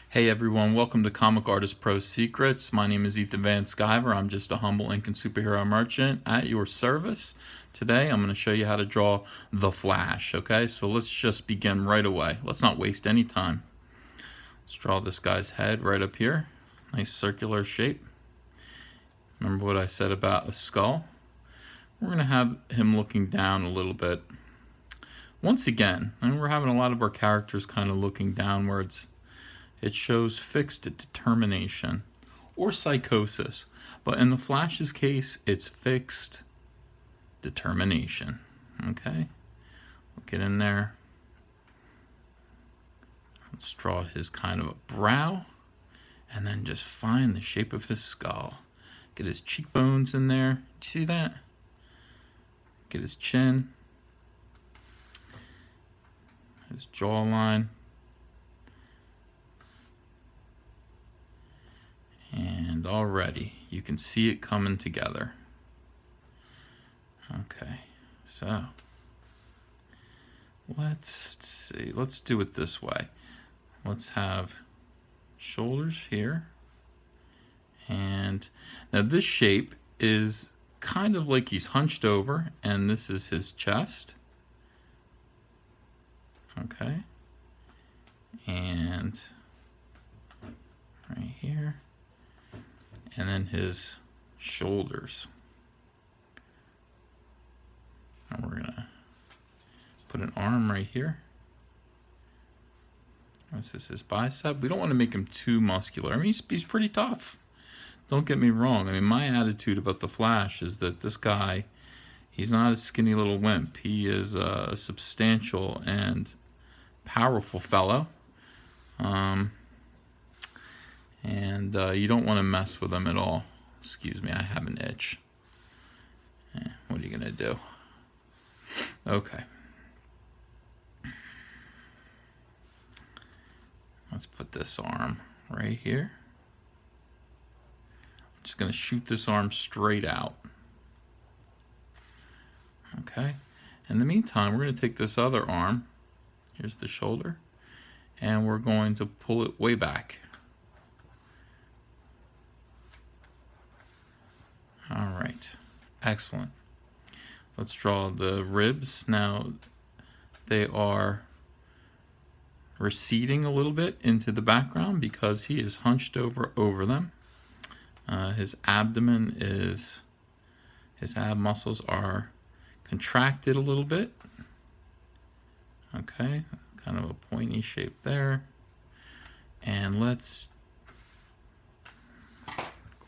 Hey everyone, welcome to Comic Artist Pro Secrets. My name is Ethan Van Sciver. I'm just a humble ink and superhero merchant at your service. Today I'm going to show you how to draw the Flash, okay? So let's just begin right away. Let's not waste any time. Let's draw this guy's head right up here. Nice circular shape. Remember what I said about a skull? We're going to have him looking down a little bit. Once again, and we're having a lot of our characters kind of looking downwards. It shows fixed determination or psychosis, but in the Flash's case, it's fixed determination. Okay, we'll get in there. Let's draw his kind of a brow, and then just find the shape of his skull. Get his cheekbones in there. You see that? Get his chin, his jawline. And already you can see it coming together. Okay, so let's see, let's do it this way. Let's have shoulders here. And now this shape is kind of like he's hunched over, and this is his chest. Okay, and right here. And then his shoulders. And we're gonna put an arm right here. This is his bicep. We don't want to make him too muscular. I mean, he's pretty tough. Don't get me wrong. I mean, my attitude about the Flash is that this guy, he's not a skinny little wimp. He is a substantial and powerful fellow. And you don't want to mess with them at all. Excuse me, I have an itch. What are you gonna do? Okay. Let's put this arm right here. I'm just gonna shoot this arm straight out. Okay. In the meantime, we're gonna take this other arm. Here's the shoulder. And we're going to pull it way back. All right, excellent. Let's draw the ribs. Now, they are receding a little bit into the background because he is hunched over them. His abdomen is, his ab muscles are contracted a little bit. Okay, kind of a pointy shape there. And let's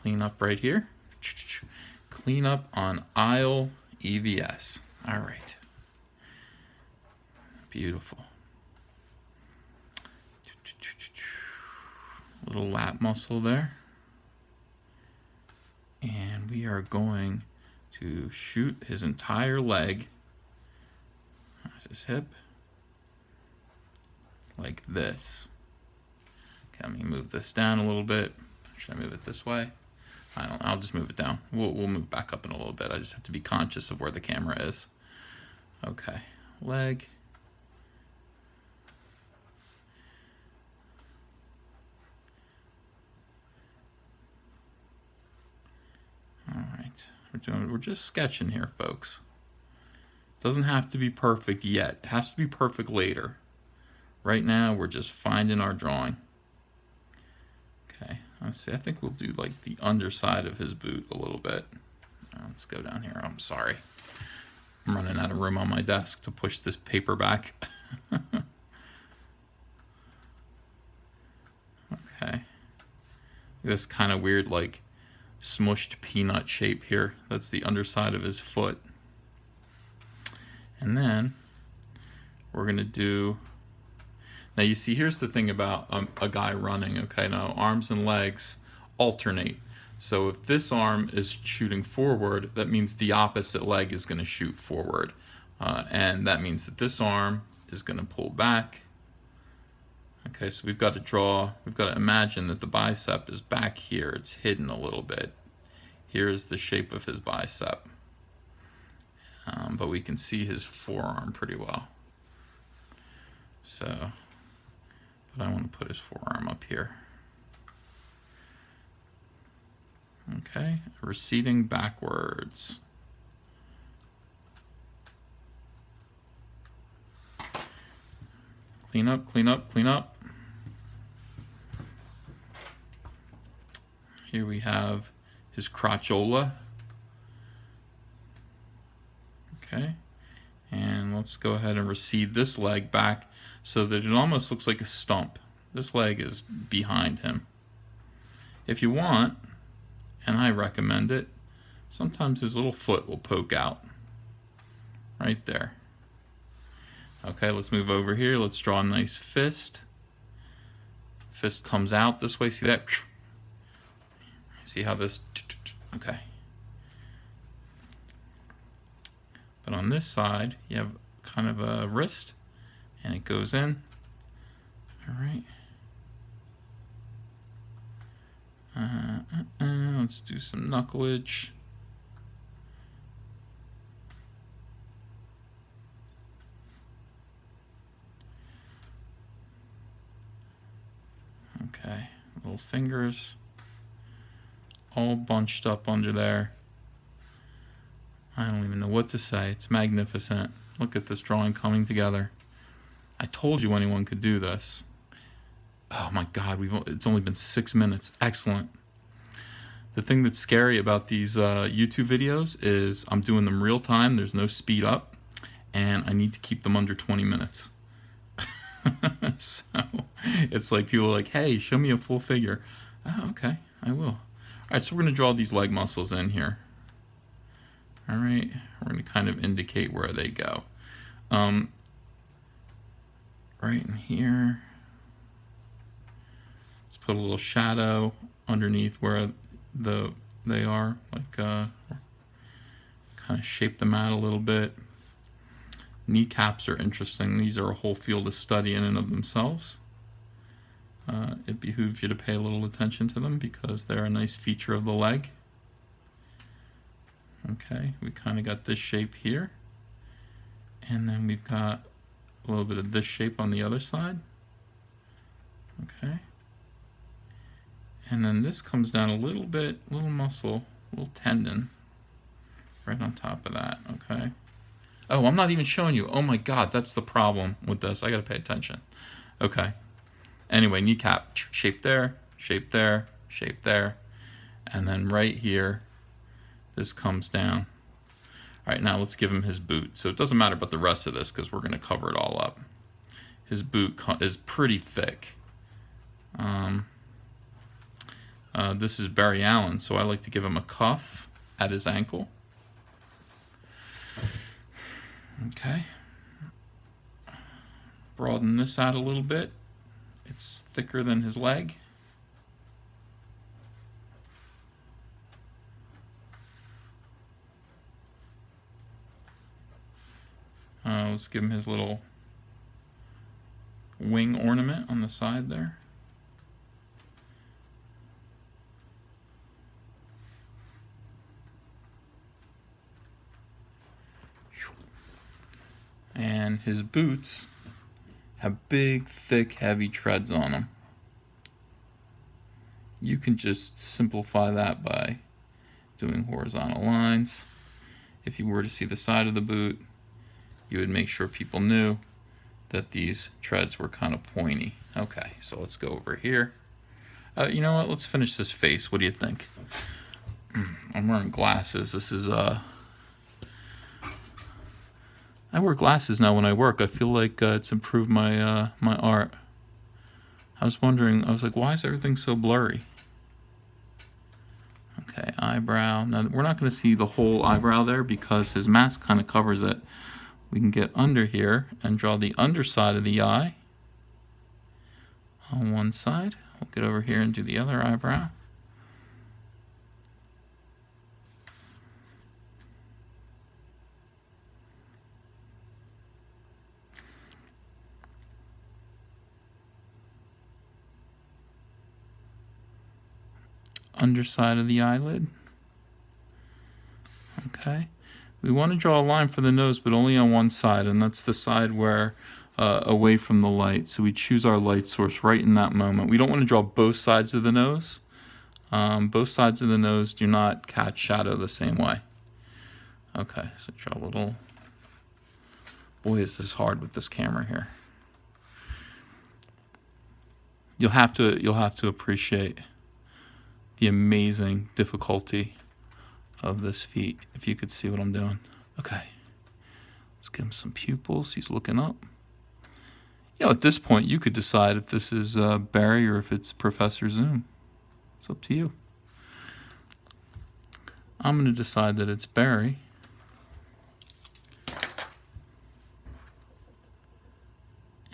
clean up right here. Clean up on aisle EVS. All right. Beautiful. Little lat muscle there. And we are going to shoot his entire leg. There's his hip. Like this. Okay, let me move this down a little bit. Should I move it this way? I'll just move it down. We'll move back up in a little bit. I just have to be conscious of where the camera is. Okay, leg. All right, we're just sketching here, folks. Doesn't have to be perfect yet. It has to be perfect later. Right now, we're just finding our drawing. Okay, let's see. I think we'll do like the underside of his boot a little bit. Let's go down here. I'm sorry. I'm running out of room on my desk to push this paper back. Okay. This kind of weird, like, smushed peanut shape here. That's the underside of his foot. And then we're going to do... Now you see, here's the thing about a guy running, okay? Now arms and legs alternate. So if this arm is shooting forward, that means the opposite leg is going to shoot forward. And that means that this arm is going to pull back. Okay, so we've got to imagine that the bicep is back here. It's hidden a little bit. Here's the shape of his bicep. But we can see his forearm pretty well. So but I want to put his forearm up here. Okay, receding backwards. Clean up, clean up, clean up. Here we have his crotchola. Okay, and let's go ahead and recede this leg back so that it almost looks like a stump. This leg is behind him. If you want, and I recommend it, sometimes his little foot will poke out right there. Okay, let's move over here. Let's draw a nice fist. Fist comes out this way. See that? See how this? Okay. But on this side, you have kind of a wrist, and it goes in. All right. Let's do some knucklage. Okay, little fingers all bunched up under there. I don't even know what to say. It's magnificent. Look at this drawing coming together. I told you anyone could do this. Oh my God, it's only been 6 minutes. Excellent. The thing that's scary about these YouTube videos is I'm doing them real time. There's no speed up, and I need to keep them under 20 minutes. So it's like people are like, hey, show me a full figure. Oh, okay, I will. All right, so we're going to draw these leg muscles in here. All right, we're going to kind of indicate where they go. Right in here. Let's put a little shadow underneath where they are, like kind of shape them out a little bit. Kneecaps are interesting. These are a whole field of study in and of themselves. It behooves you to pay a little attention to them because they're a nice feature of the leg. Okay, we kind of got this shape here, and then we've got a little bit of this shape on the other side. Okay, and then this comes down a little bit, little muscle, little tendon right on top of that. Okay. Oh, I'm not even showing you. Oh my God, that's the problem with this. I gotta pay attention. Okay. Anyway, kneecap, shape there, shape there, shape there. And then right here, this comes down. All right, now let's give him his boot. So it doesn't matter about the rest of this because we're gonna cover it all up. His boot is pretty thick. This is Barry Allen, so I like to give him a cuff at his ankle. Okay, broaden this out a little bit. It's thicker than his leg. Let's give him his little wing ornament on the side there. And his boots have big, thick, heavy treads on them. You can just simplify that by doing horizontal lines. If you were to see the side of the boot, you would make sure people knew that these treads were kind of pointy. Okay, so let's go over here. You know what? Let's finish this face. What do you think? I'm wearing glasses. This is I wear glasses now when I work. I feel like it's improved my my art. I was wondering, I was like, why is everything so blurry? Okay, eyebrow. Now, we're not going to see the whole eyebrow there because his mask kind of covers it. We can get under here and draw the underside of the eye on one side. We'll get over here and do the other eyebrow. Underside of the eyelid. Okay, we want to draw a line for the nose, but only on one side, and that's the side where away from the light. So we choose our light source right in that moment. We don't want to draw both sides of the nose. Both sides of the nose do not catch shadow the same way. Okay, so draw a little. Boy, is this hard with this camera here. You'll have to appreciate the amazing difficulty of this feat if you could see what I'm doing. Okay, let's give him some pupils. He's looking up. You know, at this point, you could decide if this is Barry or if it's Professor Zoom. It's up to you. I'm going to decide that it's Barry.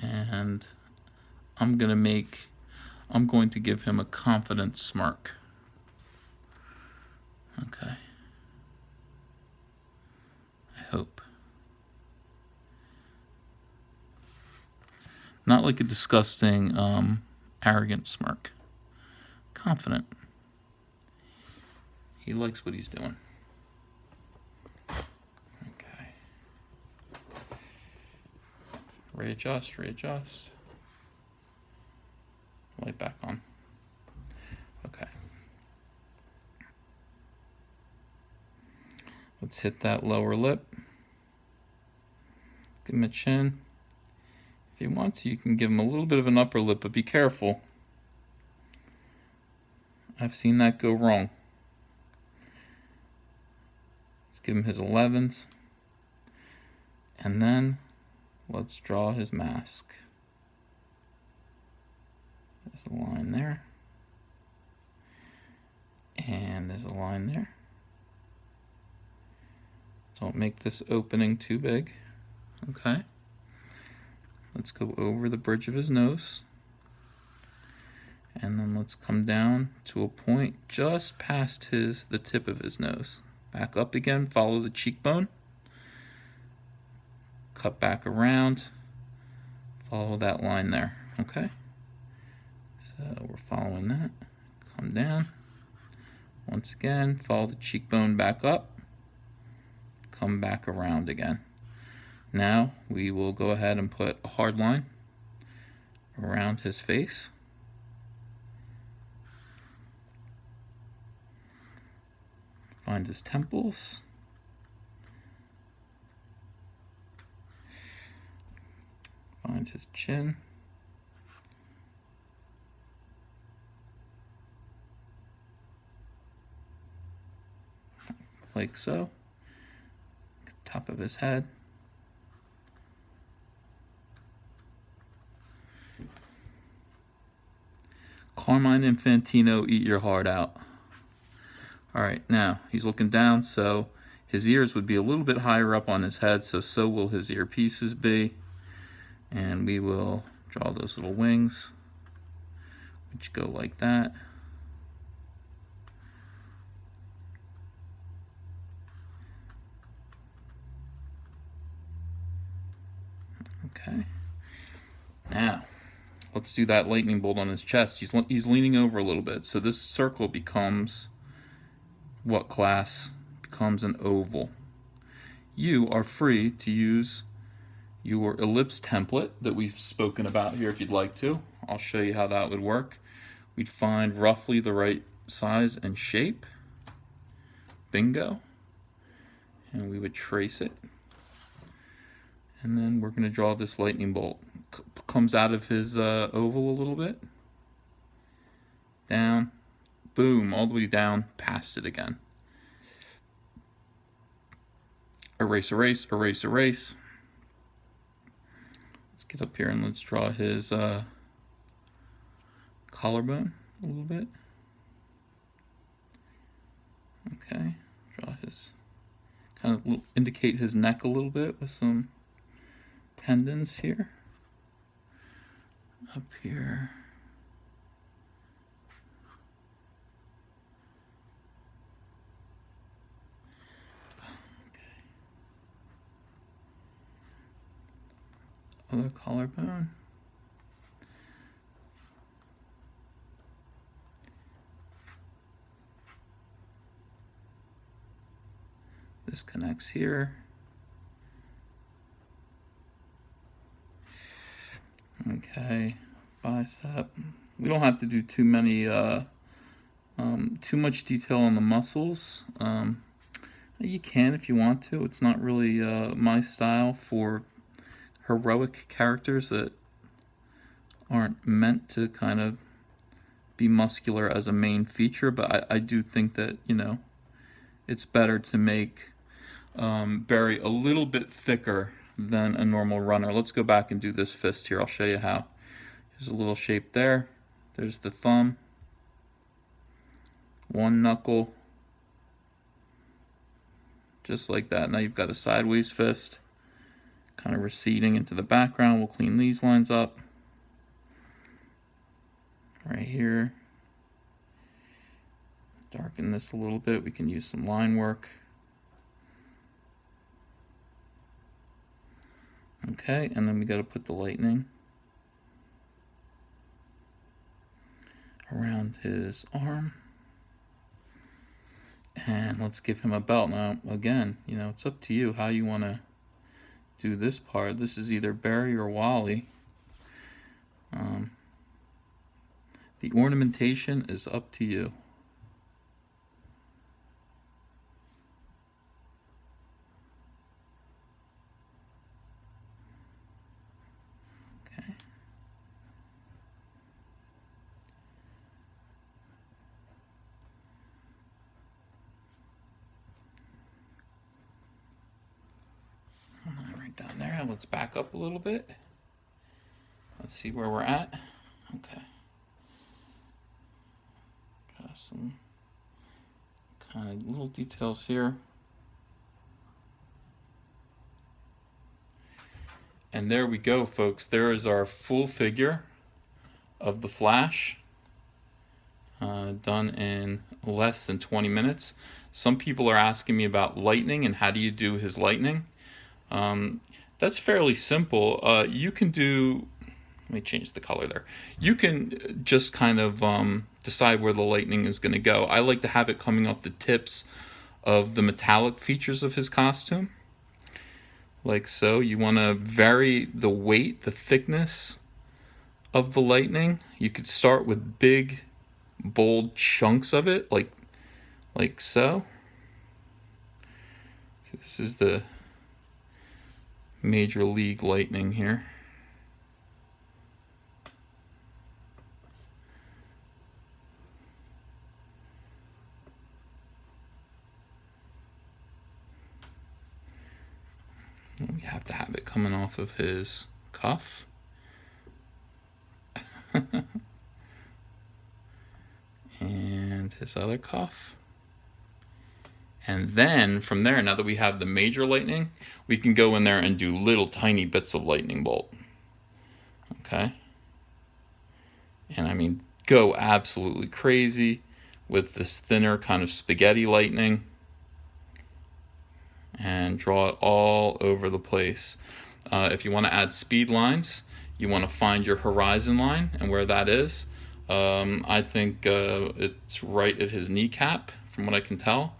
And I'm going to give him a confident smirk. Okay. I hope. Not like a disgusting, arrogant smirk. Confident. He likes what he's doing. Okay. Readjust, readjust. Light back on. Okay. Let's hit that lower lip. Give him a chin. If you want to, you can give him a little bit of an upper lip, but be careful. I've seen that go wrong. Let's give him his 11s. And then let's draw his mask. There's a line there. And there's a line there. Don't make this opening too big. Okay. Let's go over the bridge of his nose. And then let's come down to a point just past the tip of his nose. Back up again, follow the cheekbone. Cut back around. Follow that line there, okay? So we're following that. Come down. Once again, follow the cheekbone back up. Come back around again. Now we will go ahead and put a hard line around his face. Find his temples. Find his chin. Like so. Top of his head. Carmine Infantino, eat your heart out. All right, now he's looking down, so his ears would be a little bit higher up on his head, so will his earpieces be. And we will draw those little wings, which go like that. Okay. Now, let's do that lightning bolt on his chest. He's leaning over a little bit, so this circle becomes what class? Becomes an oval. You are free to use your ellipse template that we've spoken about here if you'd like to. I'll show you how that would work. We'd find roughly the right size and shape. Bingo. And we would trace it. And then we're going to draw this lightning bolt. Comes out of his oval a little bit. Down. Boom. All the way down. Past it again. Erase, erase, erase, erase. Let's get up here and let's draw his collarbone a little bit. Okay. Draw his... kind of indicate his neck a little bit with some tendons here. Up here. Okay. Other collarbone. This connects here. Okay, bicep. We don't have to do too many, too much detail on the muscles. You can if you want to. It's not really my style for heroic characters that aren't meant to kind of be muscular as a main feature, but I do think that, it's better to make Barry a little bit thicker than a normal runner. Let's go back and do this fist here. I'll show you how. There's a little shape there. There's the thumb. One knuckle. Just like that. Now you've got a sideways fist, kind of receding into the background. We'll clean these lines up. Right here. Darken this a little bit. We can use some line work. Okay, and then we got to put the lightning around his arm. And let's give him a belt. Now, again, it's up to you how you want to do this part. This is either Barry or Wally. The ornamentation is up to you. Okay. Right down there. Let's back up a little bit. Let's see where we're at. Okay. Got some kind of little details here. And there we go, folks. There is our full figure of the Flash, done in less than 20 minutes. Some people are asking me about lightning and how do you do his lightning. That's fairly simple. You can do, let me change the color there. You can just kind of decide where the lightning is going to go. I like to have it coming off the tips of the metallic features of his costume. Like so. You want to vary the weight, the thickness of the lightning. You could start with big, bold chunks of it, like so. This is the Major League Lightning here. We have to have it coming off of his cuff. And his other cuff. And then from there, now that we have the major lightning, we can go in there and do little tiny bits of lightning bolt. Okay. And I mean, go absolutely crazy with this thinner kind of spaghetti lightning. And draw it all over the place. If you want to add speed lines, you want to find your horizon line and where that is. I think it's right at his kneecap, from what I can tell.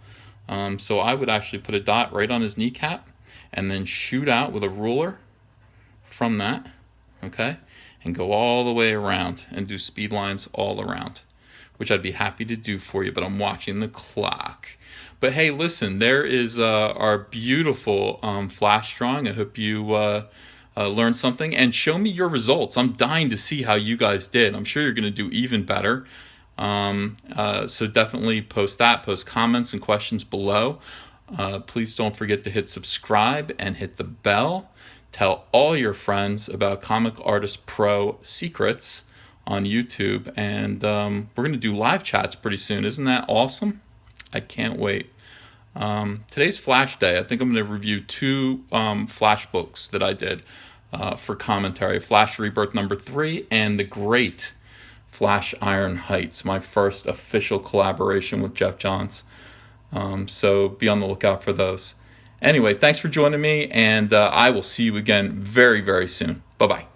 So I would actually put a dot right on his kneecap and then shoot out with a ruler from that, okay? And go all the way around and do speed lines all around, which I'd be happy to do for you, but I'm watching the clock. But hey, listen, there is our beautiful Flash drawing. I hope you learned something, and show me your results. I'm dying to see how you guys did. I'm sure you're going to do even better. So definitely post comments and questions below. Please don't forget to hit subscribe and hit the bell. Tell all your friends about Comic Artist Pro Secrets on YouTube, and we're going to do live chats pretty soon. Isn't that awesome? I can't wait. Today's Flash Day. I think I'm going to review 2 Flash books that I did for commentary. Flash Rebirth #3 and The Great Flash Iron Heights, my first official collaboration with Jeff Johns. So be on the lookout for those. Anyway, thanks for joining me, and I will see you again very, very soon. Bye-bye.